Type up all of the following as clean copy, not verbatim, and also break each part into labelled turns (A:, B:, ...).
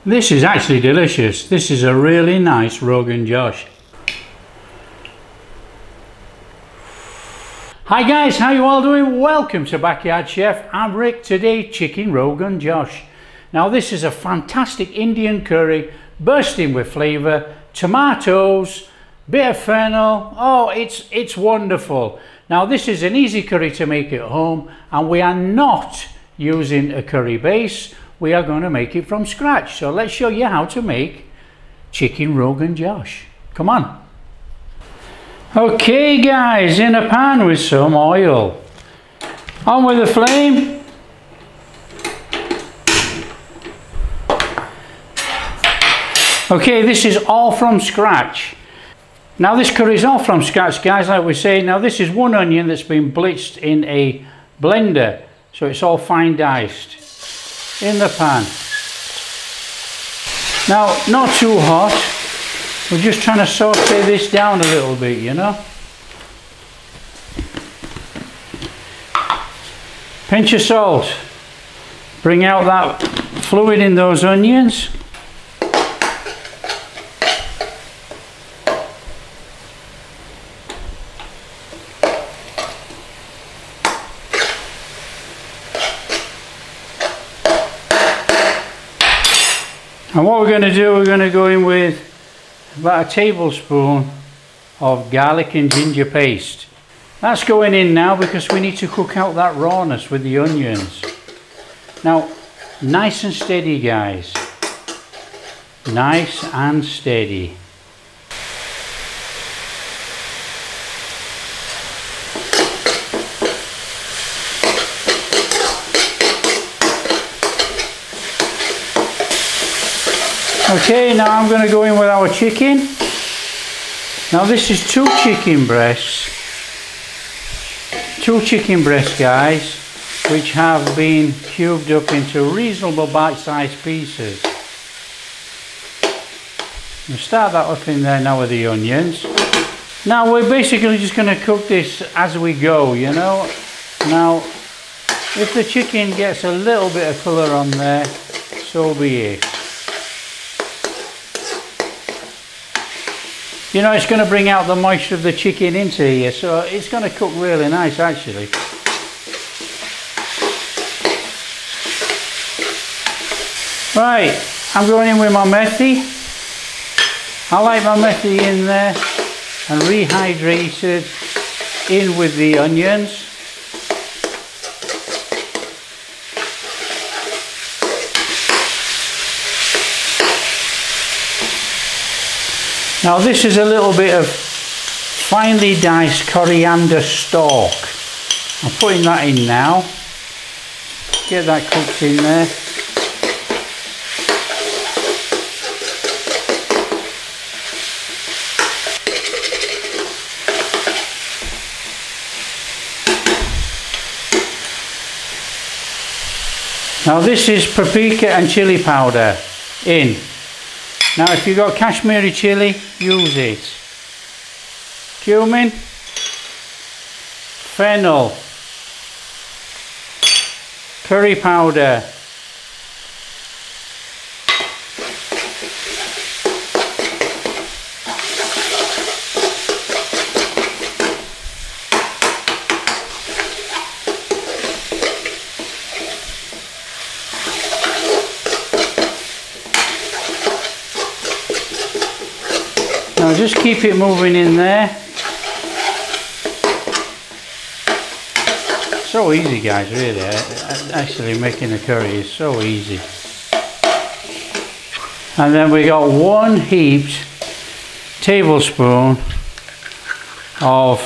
A: This is actually delicious. This is a really nice Rogan Josh. Hi guys, how you all doing? Welcome to Backyard Chef. I'm Rick. Today, Chicken Rogan Josh. Now this is a fantastic Indian curry, bursting with flavour, tomatoes, bit of fennel. Oh, it's wonderful. Now this is an easy curry to make at home, and we are not using a curry base. We are going to make it from scratch. So let's show you how to make Chicken Rogan Josh. Come on. Okay guys, in a pan with some oil. On with the flame. Okay, this is all from scratch. Now this curry is all from scratch, guys, like we say. Now this is one onion that's been blitzed in a blender, so it's all fine diced in the pan. Now, not too hot. We're just trying to saute this down a little bit, you know. Pinch of salt. Bring out that fluid in those onions. And what we're going to do, we're going to go in with about a tablespoon of garlic and ginger paste. That's going in now because we need to cook out that rawness with the onions. Now, nice and steady, guys. Nice and steady. Okay, now I'm going to go in with our chicken. Now this is two chicken breasts, guys, which have been cubed up into reasonable bite-sized pieces. We'll start that up in there now with the onions. Now we're basically just going to cook this as we go, you know. Now, if the chicken gets a little bit of colour on there, so be it. You know, it's going to bring out the moisture of the chicken into here, so it's going to cook really nice actually. Right, I'm going in with my methi. I like my methi in there and rehydrated in with the onions. Now this is a little bit of finely diced coriander stalk. I'm putting that in now. Get that cooked in there. Now this is paprika and chili powder in. Now if you've got Kashmiri chili, use it. Cumin, fennel, curry powder, now just keep it moving in there. So easy guys, really. Actually making the curry is so easy. And then we got one heaped tablespoon of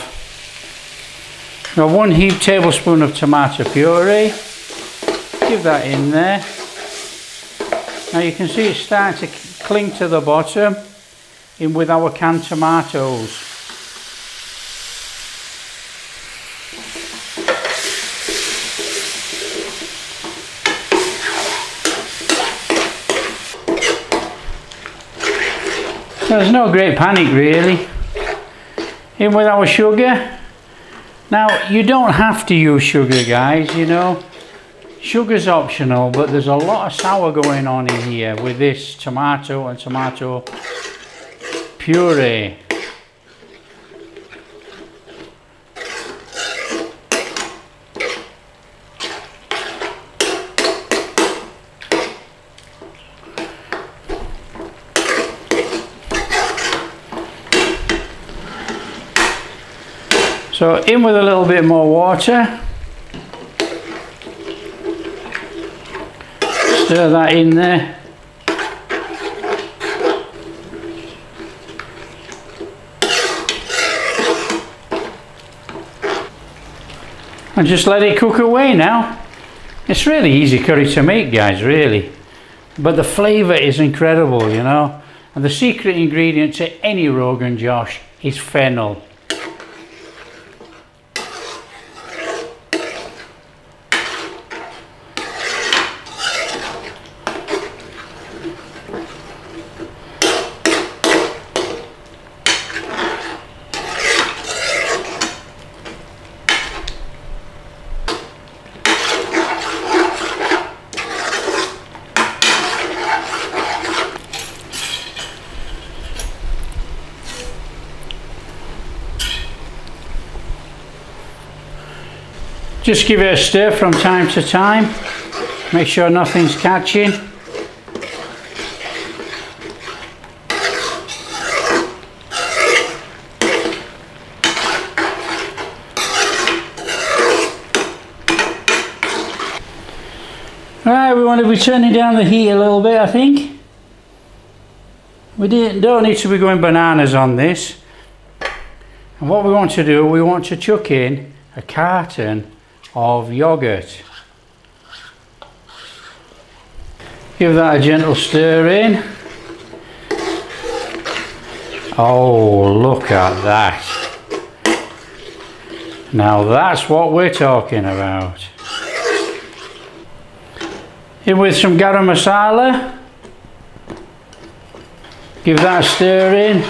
A: tomato puree. Give that in there. Now you can see it's starting to cling to the bottom. In with our canned tomatoes. There's no great panic really. In with our sugar. Now you don't have to use sugar guys, you know. Sugar's optional, but there's a lot of sour going on in here with this tomato and tomato puree. So in with a little bit more water. Stir that in there. And just let it cook away now. It's really easy curry to make, guys, really. But the flavour is incredible, you know. And the secret ingredient to any Rogan Josh is fennel. Just give it a stir from time to time. Make sure nothing's catching. Right, we want to be turning down the heat a little bit, I think. We don't need to be going bananas on this. And what we want to do, we want to chuck in a carton of yogurt. Give that a gentle stir in. Oh, look at that. Now that's what we're talking about. In with some garam masala. Give that a stir in.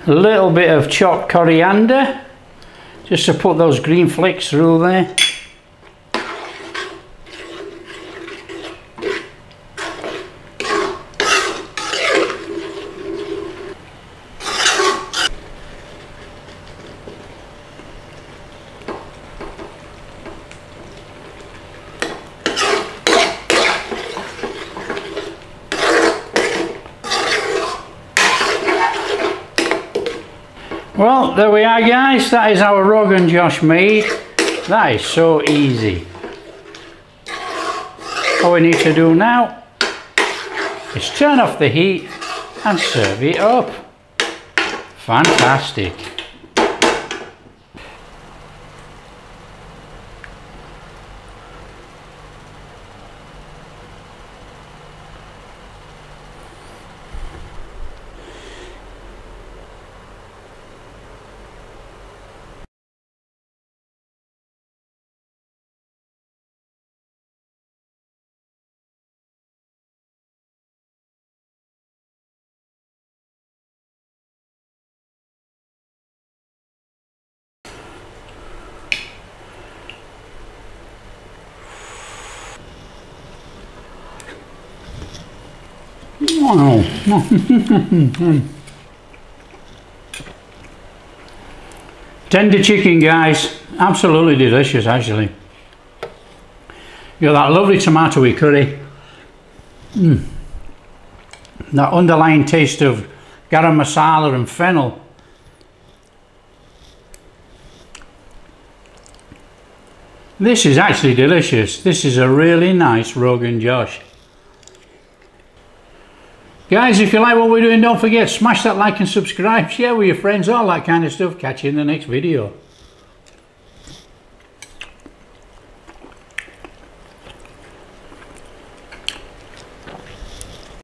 A: A little bit of chopped coriander, just to put those green flakes through there. Well, there we are, guys. That is our Rogan Josh made. That is so easy. All we need to do now is turn off the heat and serve it up. Fantastic. Wow. Tender chicken, guys. Absolutely delicious, actually. You got that lovely tomatoey curry. That underlying taste of garam masala and fennel. This is actually delicious. This is a really nice Rogan Josh. Guys, if you like what we're doing, don't forget, smash that like and subscribe, share with your friends, all that kind of stuff. Catch you in the next video.